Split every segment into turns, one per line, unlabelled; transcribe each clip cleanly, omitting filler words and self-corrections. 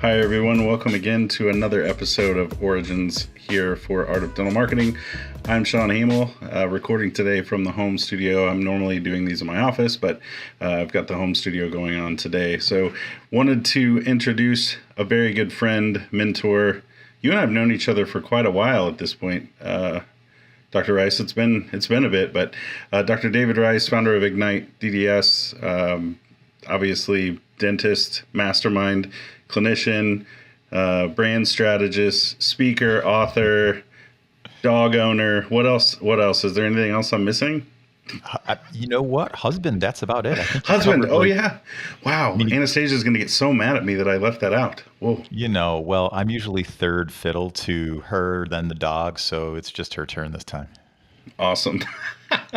Hi, everyone. Welcome again to another episode of Origins here for Art of Dental Marketing. I'm Sean Hamel, recording today from the home studio. I'm normally doing these in my office, but I've got the home studio going on today. So wanted to introduce a very good friend, mentor. You and I have known each other for quite a while at this point. Dr. Rice, it's been a bit, but Dr. David Rice, founder of Ignite DDS, obviously dentist, mastermind, clinician, brand strategist, speaker, author, dog owner. What else? Is there anything else I'm missing?
You know what? Husband, that's about it. I think
husband. Oh, yeah. Wow. Anastasia's going to get so mad at me that I left that out. Whoa.
Well, I'm usually third fiddle to her, then the dog. So it's just her turn this time.
Awesome.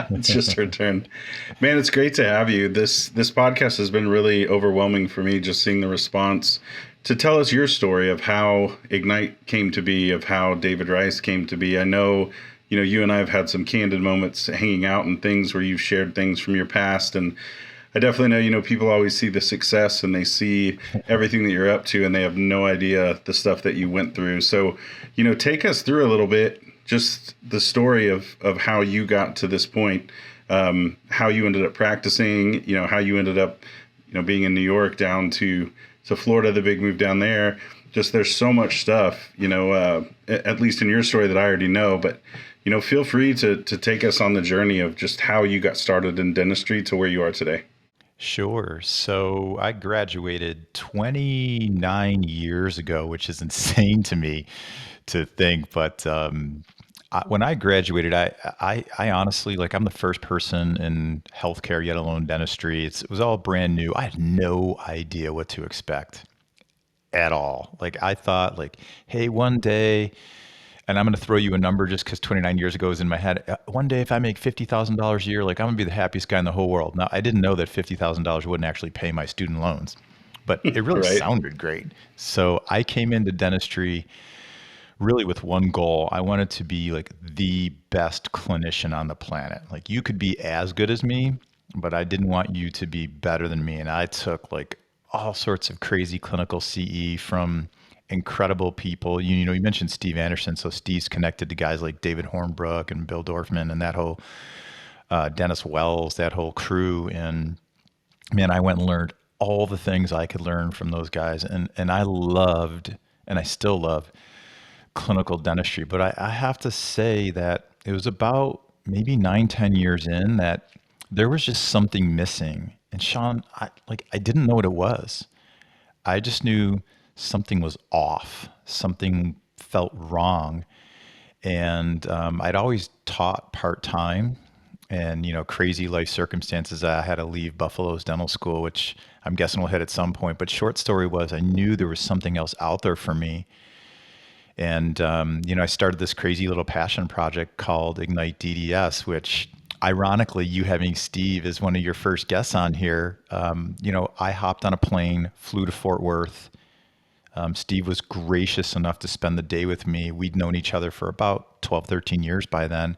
It's just her turn. Man, it's great to have you. This podcast has been really overwhelming for me, just seeing the response. To tell us your story of how Ignite came to be, of how David Rice came to be. I know, you and I have had some candid moments hanging out and things where you've shared things from your past. And I definitely know, people always see the success and they see everything that you're up to and they have no idea the stuff that you went through. So, take us through a little bit, just the story of how you got to this point, how you ended up practicing, how you ended up, being in New York down to Florida, the big move down there. Just there's so much stuff, at least in your story that I already know, but, feel free to take us on the journey of just how you got started in dentistry to where you are today.
Sure. So I graduated 29 years ago, which is insane to me to think, but when I graduated, I honestly, I'm the first person in healthcare, yet alone dentistry. It was all brand new. I had no idea what to expect at all. I thought hey, one day, and I'm going to throw you a number just because 29 years ago is in my head. One day, if I make $50,000 a year, I'm going to be the happiest guy in the whole world. Now, I didn't know that $50,000 wouldn't actually pay my student loans, but it really
Right.
sounded great. So I came into dentistry really with one goal. I wanted to be the best clinician on the planet. You could be as good as me, but I didn't want you to be better than me. And I took all sorts of crazy clinical CE from incredible people. You mentioned Steve Anderson. So Steve's connected to guys like David Hornbrook and Bill Dorfman and that whole Dennis Wells, that whole crew. And man, I went and learned all the things I could learn from those guys. And I loved, and I still love, clinical dentistry. But I have to say that it was about maybe 9-10 years in that there was just something missing. And Sean, I didn't know what it was. I just knew something was off. Something felt wrong. And I'd always taught part-time, and crazy life circumstances. I had to leave Buffalo's dental school, which I'm guessing we'll hit at some point. But short story was, I knew there was something else out there for me. And, I started this crazy little passion project called Ignite DDS, which ironically, you having Steve as one of your first guests on here, I hopped on a plane, flew to Fort Worth. Steve was gracious enough to spend the day with me. We'd known each other for about 12, 13 years by then.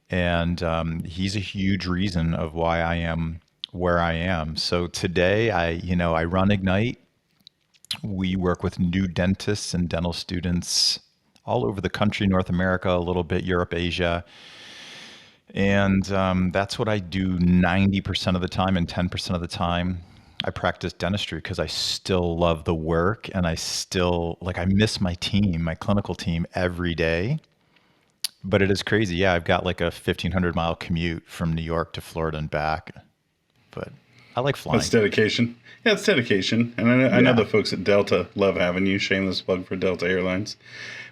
And he's a huge reason of why I am where I am. So today I run Ignite. We work with new dentists and dental students all over the country, North America, a little bit Europe, Asia. And that's what I do 90% of the time, and 10% of the time I practice dentistry because I still love the work, and I still, I miss my team, my clinical team every day. But it is crazy. Yeah, I've got a 1,500-mile commute from New York to Florida and back. But I like flying.
That's dedication. Yeah, it's dedication. And I know the folks at Delta love having you. Shameless plug for Delta Airlines.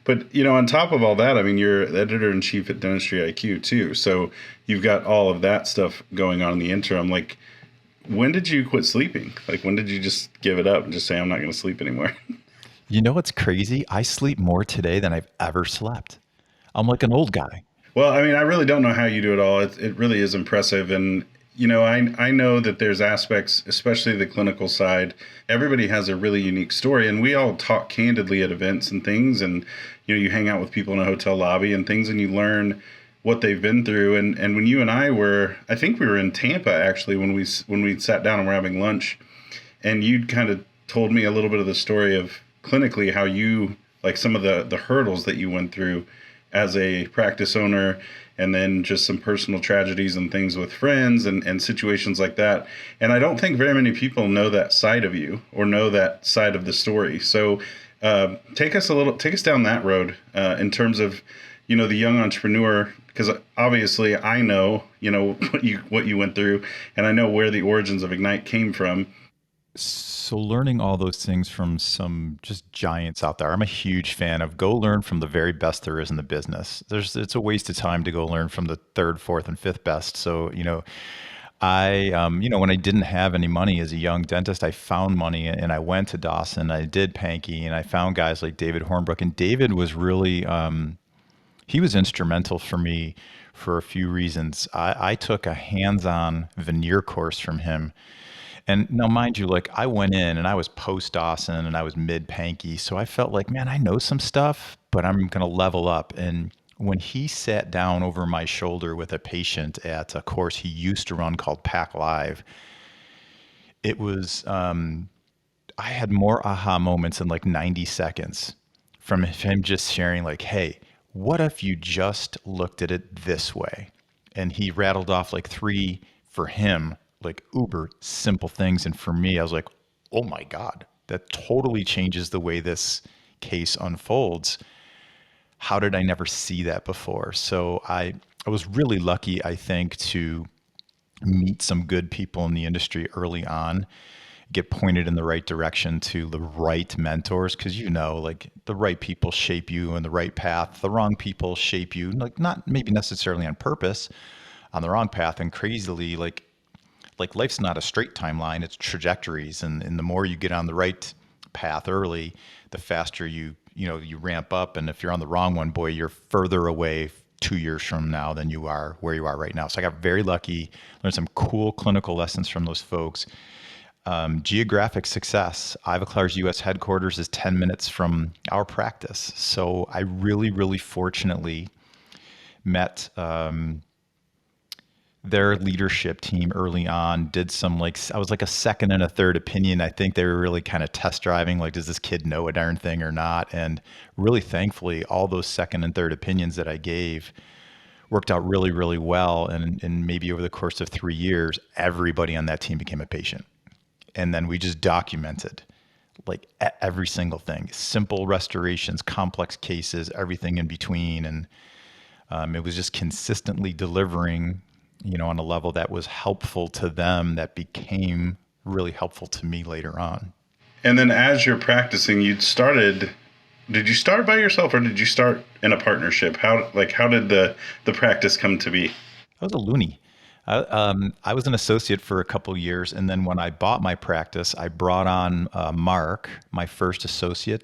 But, on top of all that, you're editor-in-chief at DentistryIQ too. So you've got all of that stuff going on in the interim. When did you quit sleeping? When did you just give it up and just say, I'm not going to sleep anymore?
You know what's crazy? I sleep more today than I've ever slept. I'm like an old guy.
Well, I really don't know how you do it all. It really is impressive. And I know that there's aspects, especially the clinical side. Everybody has a really unique story, and we all talk candidly at events and things. And, you hang out with people in a hotel lobby and things, and you learn what they've been through. And when you and I think we were in Tampa, actually, when we sat down and were having lunch, and you'd kind of told me a little bit of the story of clinically how you, like some of the hurdles that you went through as a practice owner, and then just some personal tragedies and things with friends and situations like that. And I don't think very many people know that side of you or know that side of the story. So take us down that road in terms of, the young entrepreneur, because obviously I know, what you went through, and I know where the origins of Ignite came from.
So learning all those things from some just giants out there. I'm a huge fan of go learn from the very best there is in the business. It's a waste of time to go learn from the third, fourth, and fifth best. So, when I didn't have any money as a young dentist, I found money and I went to Dawson, I did Pankey, and I found guys like David Hornbrook. And David was really, he was instrumental for me for a few reasons. I took a hands-on veneer course from him. And now, mind you, like I went in and I was post Dawson and I was mid Pankey. So I felt like, man, I know some stuff, but I'm going to level up. And when he sat down over my shoulder with a patient at a course he used to run called Pack Live, it was, I had more aha moments in like 90 seconds from him just sharing like, hey, what if you just looked at it this way? And he rattled off like three for him, like uber simple things. And for me, I was like, oh my God, that totally changes the way this case unfolds. How did I never see that before? So I was really lucky, I think, to meet some good people in the industry early on, get pointed in the right direction to the right mentors. Cause like the right people shape you in the right path. The wrong people shape you, like not maybe necessarily on purpose, on the wrong path. And crazily, like life's not a straight timeline, it's trajectories. And the more you get on the right path early, the faster you ramp up. And if you're on the wrong one, boy, you're further away 2 years from now than you are where you are right now. So I got very lucky, learned some cool clinical lessons from those folks. Geographic success. Ivoclar's U.S. headquarters is 10 minutes from our practice. So I really, really fortunately met their leadership team early on, did some I was like a second and a third opinion. I think they were really kind of test driving, like, does this kid know a darn thing or not? And really thankfully, all those second and third opinions that I gave worked out really, really well. And maybe over the course of 3 years, everybody on that team became a patient. And then we just documented like every single thing, simple restorations, complex cases, everything in between. And it was just consistently delivering, on a level that was helpful to them, that became really helpful to me later on.
And then as you're practicing, did you start by yourself or did you start in a partnership? How did the practice come to be?
I was a loony. I was an associate for a couple years. And then when I bought my practice, I brought on Mark, my first associate,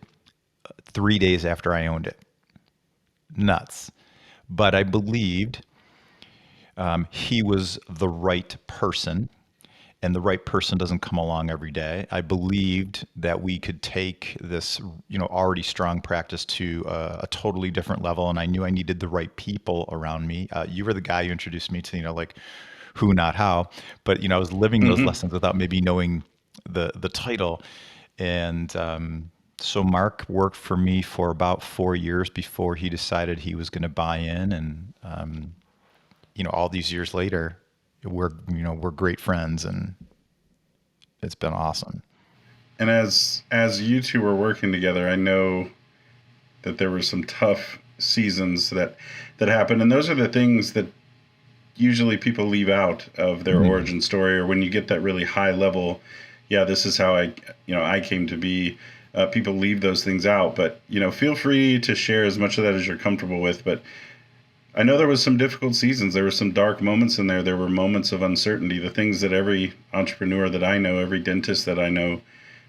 3 days after I owned it. Nuts. But I believed he was the right person, and the right person doesn't come along every day. I believed that we could take this, already strong practice to a totally different level, and I knew I needed the right people around me. You were the guy who introduced me to, like who, not how, but I was living those lessons without maybe knowing the title, and so Mark worked for me for about 4 years before he decided he was going to buy in, and all these years later, we're great friends, and it's been awesome.
And as you two were working together, I know that there were some tough seasons that happened, and those are the things that usually people leave out of their origin story, or when you get that really high level, this is how I came to be. People leave those things out, but feel free to share as much of that as you're comfortable with. But I know there was some difficult seasons. There were some dark moments in there. There were moments of uncertainty, the things that every entrepreneur that I know, every dentist that I know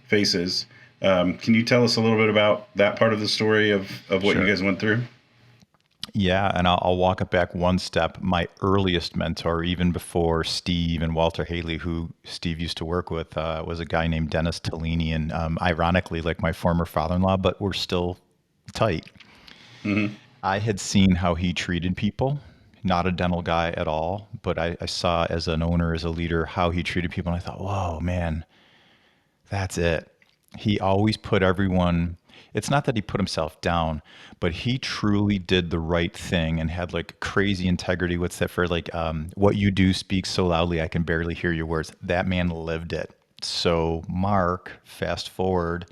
faces. Can you tell us a little bit about that part of the story of what
Sure.
you guys went through?
Yeah, and I'll walk it back one step. My earliest mentor, even before Steve and Walter Haley, who Steve used to work with, was a guy named Dennis Tellini, and ironically, like my former father-in-law, but we're still tight.
Mm-hmm.
I had seen how he treated people, not a dental guy at all, but I saw as an owner, as a leader, how he treated people, and I thought, whoa, man, that's it. he always put everyone, it's not that he put himself down, but he truly did the right thing and had like crazy integrity. What's that for? Like, what you do speaks so loudly, I can barely hear your words. That man lived it. So Mark, fast forward,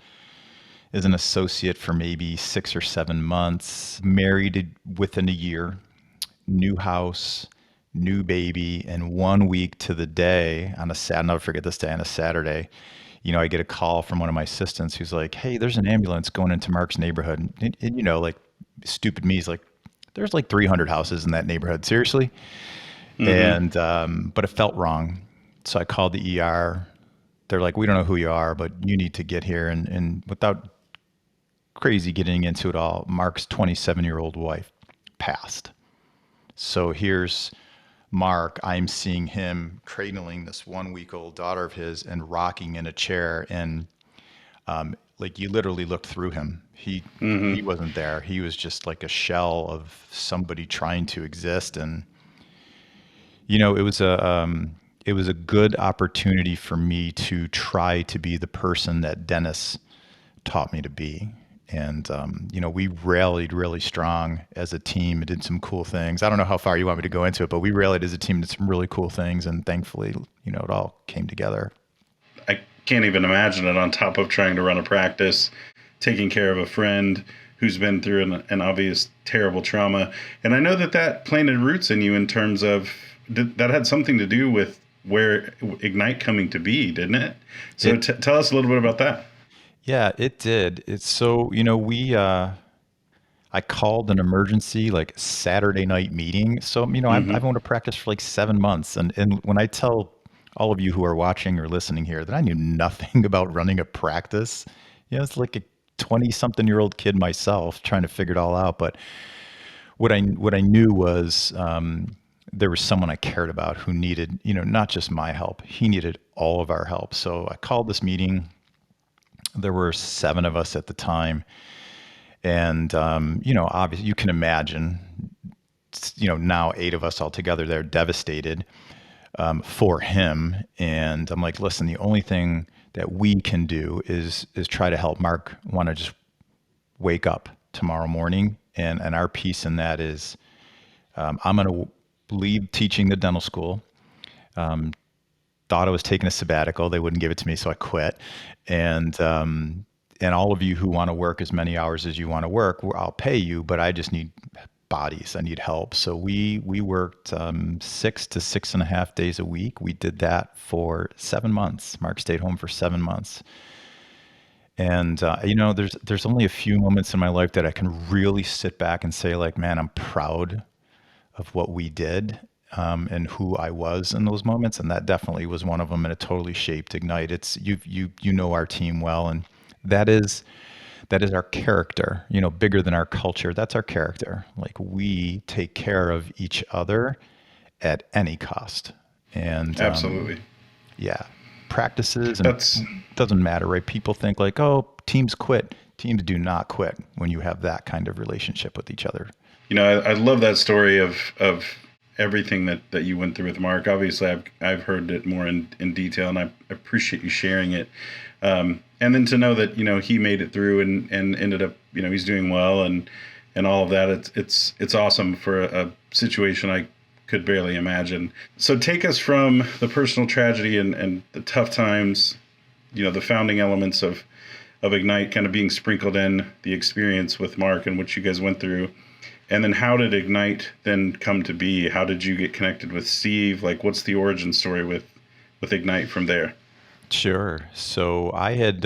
is an associate for maybe 6 or 7 months, married within a year, new house, new baby, and 1 week to the day on a Saturday, I'll never forget this day, on a Saturday, I get a call from one of my assistants who's like, "Hey, there's an ambulance going into Mark's neighborhood." And like stupid me is like, "There's like 300 houses in that neighborhood. Seriously?"
Mm-hmm.
And, but it felt wrong. So I called the ER. They're like, "We don't know who you are, but you need to get here." And without crazy getting into it all, Mark's 27-year-old wife passed. So here's Mark. I'm seeing him cradling this 1 week old daughter of his and rocking in a chair. And like you literally looked through him. He
Mm-hmm.
wasn't there. He was just like a shell of somebody trying to exist. And it was a good opportunity for me to try to be the person that Dennis taught me to be. And we rallied really strong as a team and did some cool things. I don't know how far you want me to go into it, but we rallied as a team, did some really cool things, and thankfully, it all came together.
I can't even imagine it on top of trying to run a practice, taking care of a friend who's been through an obvious terrible trauma. And I know that that planted roots in you in terms of that had something to do with where Ignite coming to be, didn't it? So
It,
tell us a little bit about that.
yeah, it did. It's so, I called an emergency like Saturday night meeting. So, I've
Mm-hmm.
owned a practice for like 7 months. And when I tell all of you who are watching or listening here that I knew nothing about running a practice, it's like a 20 something year old kid myself trying to figure it all out. But what I knew was there was someone I cared about who needed, not just my help. He needed all of our help. So I called this meeting. There were 7 of us at the time. And, obviously you can imagine, now 8 of us all together, they're devastated for him. And I'm like, listen, the only thing that we can do is try to help Mark want to just wake up tomorrow morning. And our piece in that is I'm going to leave teaching the dental school. Thought I was taking a sabbatical. They wouldn't give it to me, so I quit. And all of you who want to work as many hours as you want to work, I'll pay you, but I just need bodies. I need help. So we worked 6 to 6.5 days a week. We did that for 7 months. Mark stayed home for 7 months. And there's only a few moments in my life that I can really sit back and say, like, man, I'm proud of what we did, and who I was in those moments, and that definitely was one of them. And it totally shaped Ignite. It's you know our team well, and that is that is our character. Bigger than our culture. That's our character. Like, we take care of each other at any cost. And
Absolutely.
yeah, practices and
That's
doesn't matter, right? People think like, oh, teams quit. Teams do not quit when you have that kind of relationship with each other.
I love that story of everything that you went through with Mark. Obviously, I've heard it more in detail, and I appreciate you sharing it. And then to know that he made it through and ended up he's doing well and all of that. It's awesome for a situation I could barely imagine. So take us from the personal tragedy and the tough times, the founding elements of Ignite kind of being sprinkled in, the experience with Mark and what you guys went through. And then how did Ignite then come to be? How did you get connected with Steve? Like, what's the origin story with Ignite from there?
Sure. So I had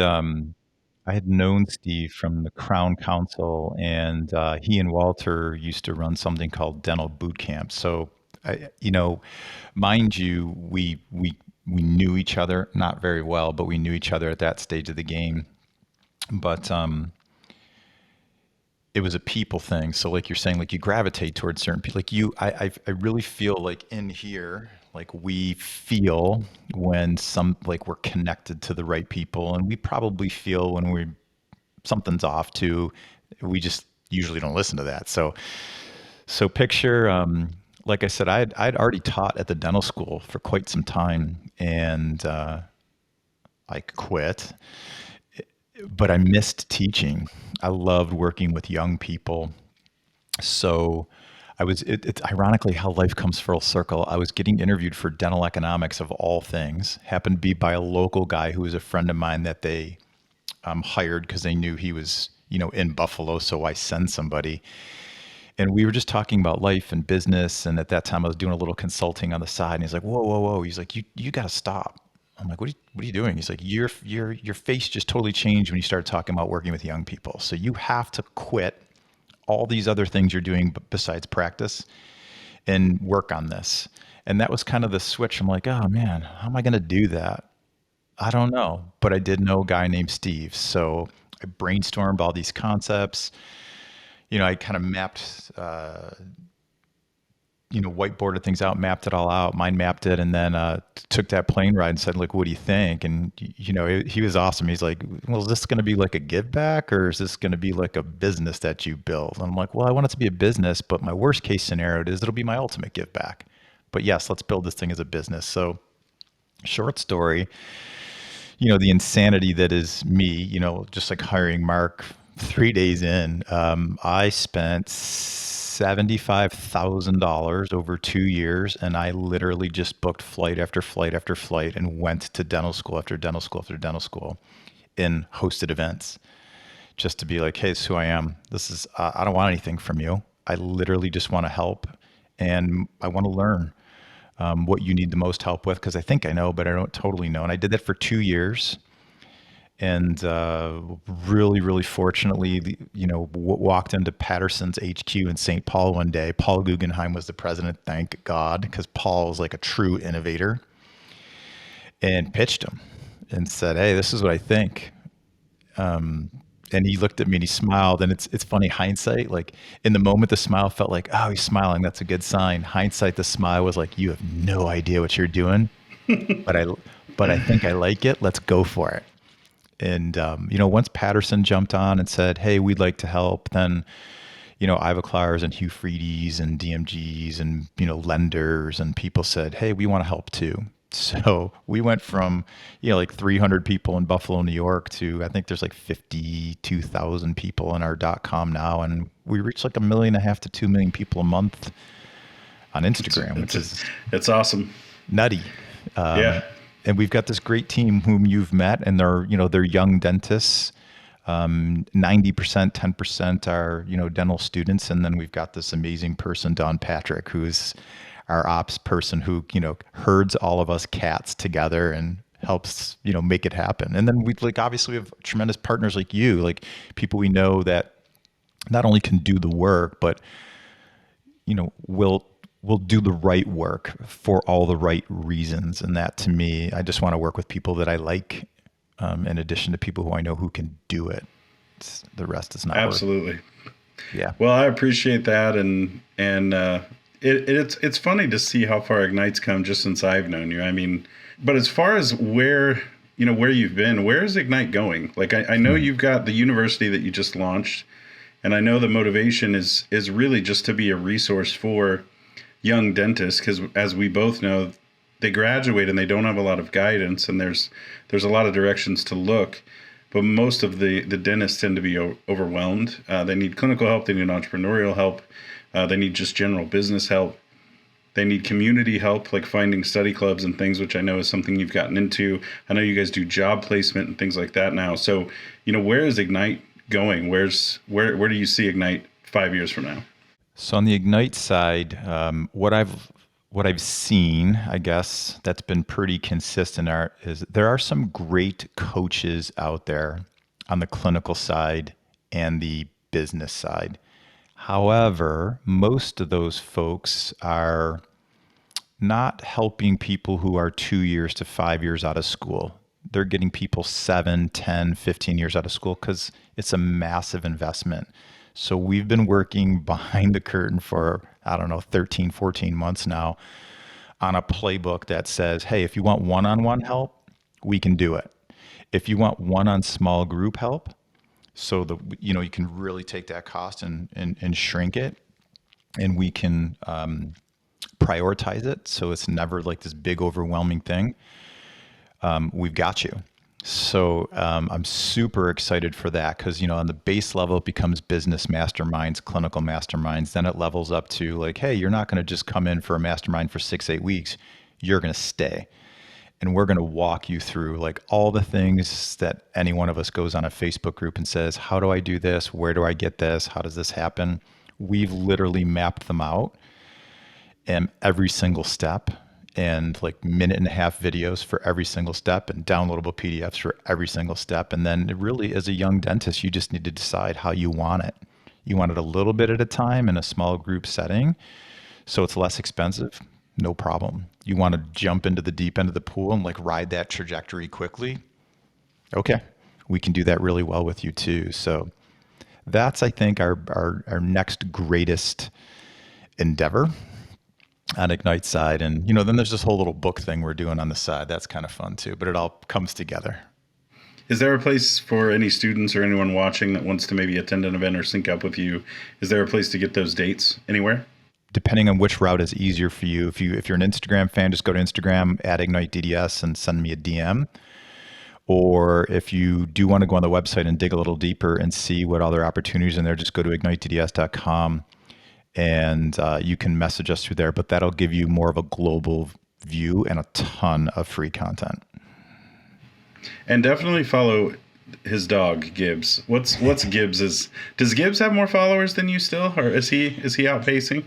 known Steve from the Crown Council, and he and Walter used to run something called Dental Boot Camp. So, mind you, we knew each other not very well, but we knew each other at that stage of the game. But it was a people thing. So, like you're saying, like you gravitate towards certain people. Like I really feel like in here, like we feel when like we're connected to the right people, and we probably feel when something's off too. We just usually don't listen to that. So picture, like I said, I'd already taught at the dental school for quite some time, and I quit. but I missed teaching. I loved working with young people. So it's ironically how life comes full circle. I was getting interviewed for dental economics of all things, happened to be by a local guy who was a friend of mine that they hired because they knew he was, in Buffalo. So I send somebody. And we were just talking about life and business. And at that time I was doing a little consulting on the side. And he's like, whoa, whoa, whoa. He's like, you got to stop. I'm like, what are you doing? He's like, your face just totally changed when you started talking about working with young people. So you have to quit all these other things you're doing besides practice and work on this. And that was kind of the switch. I'm like, oh man, how am I going to do that? I don't know. But I did know a guy named Steve. So I brainstormed all these concepts. I kind of mapped, whiteboarded things out, mapped it all out, mind mapped it, and then took that plane ride and said, like, what do you think? And, he was awesome. He's like, well, is this going to be like a give back, or is this going to be like a business that you build? And I'm like, well, I want it to be a business, but my worst case scenario is it'll be my ultimate give back. But yes, let's build this thing as a business. So short story, the insanity that is me, just like hiring Mark 3 days in, I spent $75,000 over 2 years, and I literally just booked flight after flight after flight and went to dental school after dental school after dental school in hosted events just to be like, hey, this is who I am. This is, I don't want anything from you. I literally just want to help, and I want to learn what you need the most help with, because I think I know, but I don't totally know. And I did that for 2 years. And really, really fortunately, walked into Patterson's HQ in St. Paul one day. Paul Guggenheim was the president, thank God, because Paul was like a true innovator, and pitched him and said, hey, this is what I think. And he looked at me and he smiled. And it's funny, hindsight, like in the moment, the smile felt like, oh, he's smiling. That's a good sign. Hindsight, the smile was like, you have no idea what you're doing, but I think I like it. Let's go for it. And, once Patterson jumped on and said, hey, we'd like to help, then, Ivoclars and Hugh Freedy's and DMG's and, lenders and people said, hey, we want to help too. So we went from, like 300 people in Buffalo, New York to, I think there's like 52,000 people in our .com now. And we reached like 1.5 million to 2 million people a month on Instagram, which is
it's awesome.
Nutty.
Yeah.
And we've got this great team whom you've met, and they're young dentists. 90%, 10% are, dental students. And then we've got this amazing person, Don Patrick, who's our ops person who, herds all of us cats together and helps, make it happen. And then obviously we have tremendous partners like you, like people we know that not only can do the work, but, will do the right work for all the right reasons. And that, to me, I just want to work with people that I like, in addition to people who I know who can do it. The rest is not
absolutely
work. Yeah.
Well, I appreciate that, and it's funny to see how far Ignite's come just since I've known you. I mean, but as far as where you've been, where is Ignite going? Like I know you've got the university that you just launched, and I know the motivation is really just to be a resource for young dentists, because as we both know, they graduate and they don't have a lot of guidance, and there's a lot of directions to look, but most of the dentists tend to be overwhelmed. They need clinical help, they need entrepreneurial help, they need just general business help, they need community help, like finding study clubs and things, which I know is something you've gotten into. I know you guys do job placement and things like that now. So where is Ignite going? Where do you see Ignite 5 years from now?
So on the Ignite side, what I've seen, I guess, that's been pretty consistent is there are some great coaches out there on the clinical side and the business side. However, most of those folks are not helping people who are 2 years to 5 years out of school. They're getting people 7, 10, 15 years out of school because it's a massive investment. So we've been working behind the curtain for, 13, 14 months now on a playbook that says, hey, if you want one-on-one help, we can do it. If you want one-on small group help, so you can really take that cost and shrink it, and we can prioritize it so it's never like this big overwhelming thing. We've got you. So I'm super excited for that because, on the base level, it becomes business masterminds, clinical masterminds. Then it levels up to like, hey, you're not going to just come in for a mastermind for 6, 8 weeks. You're going to stay. And we're going to walk you through like all the things that any one of us goes on a Facebook group and says, how do I do this? Where do I get this? How does this happen? We've literally mapped them out and every single step and like minute and a half videos for every single step and downloadable PDFs for every single step. And then really as a young dentist, you just need to decide how you want it. You want it a little bit at a time in a small group setting so it's less expensive. No problem. You want to jump into the deep end of the pool and like ride that trajectory quickly. Okay. We can do that really well with you too. So that's, I think, our next greatest endeavor on Ignite side. And, then there's this whole little book thing we're doing on the side. That's kind of fun too, but it all comes together.
Is there a place for any students or anyone watching that wants to maybe attend an event or sync up with you? Is there a place to get those dates anywhere?
Depending on which route is easier for you. If you're an Instagram fan, just go to Instagram at Ignite DDS and send me a DM. Or if you do want to go on the website and dig a little deeper and see what other opportunities in there, just go to ignitedds.com and you can message us through there. But that'll give you more of a global view and a ton of free content.
And definitely follow his dog Gibbs. What's Gibbs? Does Gibbs have more followers than you still, or is he outpacing?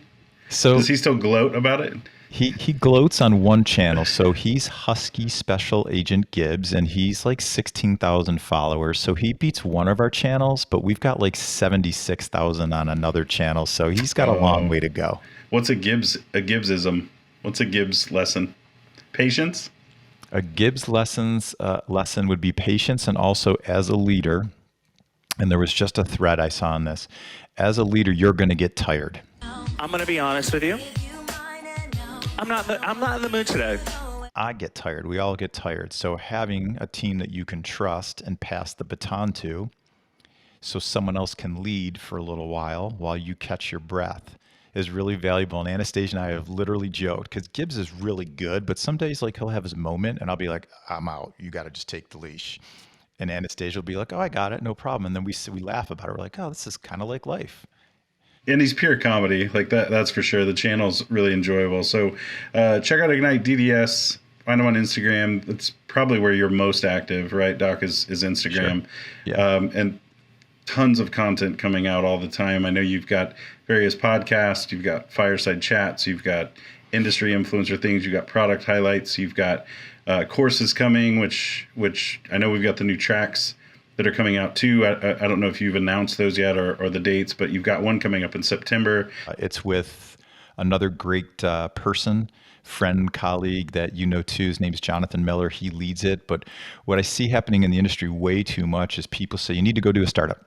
So
does he still gloat about it?
He gloats on one channel. So he's Husky Special Agent Gibbs, and he's like 16,000 followers. So he beats one of our channels, but we've got like 76,000 on another channel. So he's got a long way to go.
What's a Gibbsism? What's a Gibbs lesson? Patience?
A Gibbs lesson would be patience, and also as a leader, and there was just a thread I saw on this, as a leader, you're going to get tired.
I'm going to be honest with you. I'm not in the mood today.
I get tired. We all get tired. So having a team that you can trust and pass the baton to so someone else can lead for a little while you catch your breath is really valuable. And Anastasia and I have literally joked because Gibbs is really good, but some days like he'll have his moment and I'll be like, I'm out. You got to just take the leash. And Anastasia will be like, oh, I got it. No problem. And then we laugh about it. We're like, oh, this is kind of like life.
And he's pure comedy, like that's for sure. The channel's really enjoyable. So check out Ignite DDS. Find him on Instagram. That's probably where you're most active, right, Doc, is Instagram.
Sure. Yeah.
And tons of content coming out all the time. I know you've got various podcasts. You've got fireside chats. You've got industry influencer things. You've got product highlights. You've got courses coming, which I know we've got the new tracks that are coming out too. I don't know if you've announced those yet or the dates, but you've got one coming up in September.
It's with another great person, friend, colleague that you know too. His name's Jonathan Miller. He leads it. But what I see happening in the industry way too much is people say, you need to go do a startup.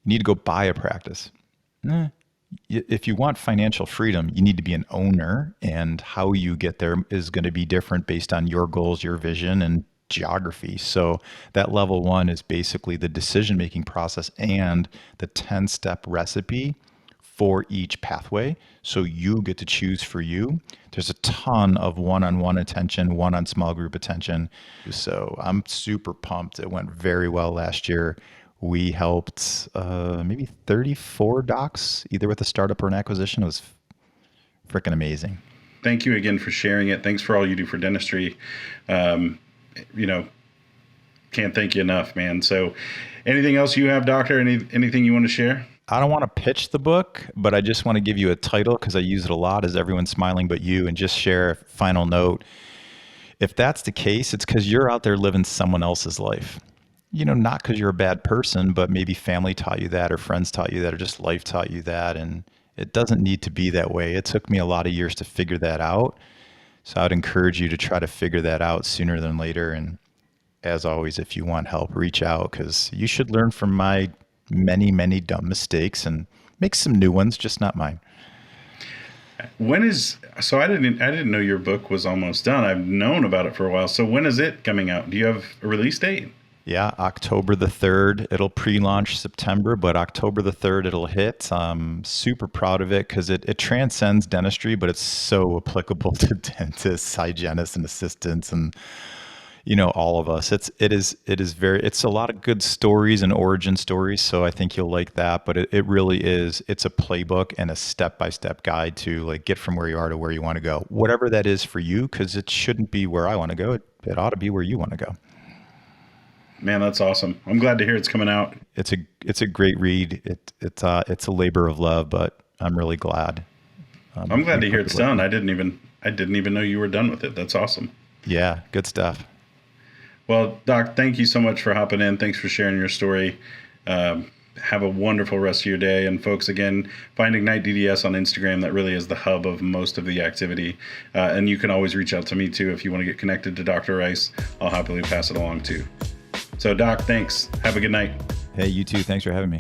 You need to go buy a practice. If you want financial freedom, you need to be an owner, and how you get there is going to be different based on your goals, your vision, and geography. So that level one is basically the decision-making process and the 10-step recipe for each pathway. So you get to choose for you. There's a ton of one-on-one attention, one-on small group attention. So I'm super pumped. It went very well last year. We helped maybe 34 docs, either with a startup or an acquisition. It was freaking amazing.
Thank you again for sharing it. Thanks for all you do for dentistry. Can't thank you enough, man. So anything else you have, Doctor? Anything you want to share?
I don't want to pitch the book, but I just want to give you a title because I use it a lot as Everyone's Smiling But You, and just share a final note. If that's the case, it's because you're out there living someone else's life. Not because you're a bad person, but maybe family taught you that, or friends taught you that, or just life taught you that. And it doesn't need to be that way. It took me a lot of years to figure that out. So I would encourage you to try to figure that out sooner than later. And as always, if you want help, reach out, because you should learn from my many, many dumb mistakes and make some new ones, just not mine.
So I didn't know your book was almost done. I've known about it for a while. So when is it coming out? Do you have a release date?
Yeah, October the 3rd. It'll pre-launch September, but October the 3rd it'll hit. I'm super proud of it because it transcends dentistry, but it's so applicable to dentists, hygienists, and assistants. And all of us. It's a lot of good stories and origin stories. So I think you'll like that, but it really is, it's a playbook and a step-by-step guide to like get from where you are to where you want to go, whatever that is for you, because it shouldn't be where I want to go. It ought to be where you want to go.
Man, that's awesome. I'm glad to hear it's coming out.
It's a great read. It's a labor of love, but I'm really glad.
I'm glad to hear it's done. I didn't even know you were done with it. That's awesome.
Yeah, good stuff.
Well, Doc, thank you so much for hopping in. Thanks for sharing your story. Have a wonderful rest of your day. And folks, again, find Ignite DDS on Instagram. That really is the hub of most of the activity. And you can always reach out to me too if you want to get connected to Dr. Rice. I'll happily pass it along too. So, Doc, thanks. Have a good night.
Hey, you too. Thanks for having me.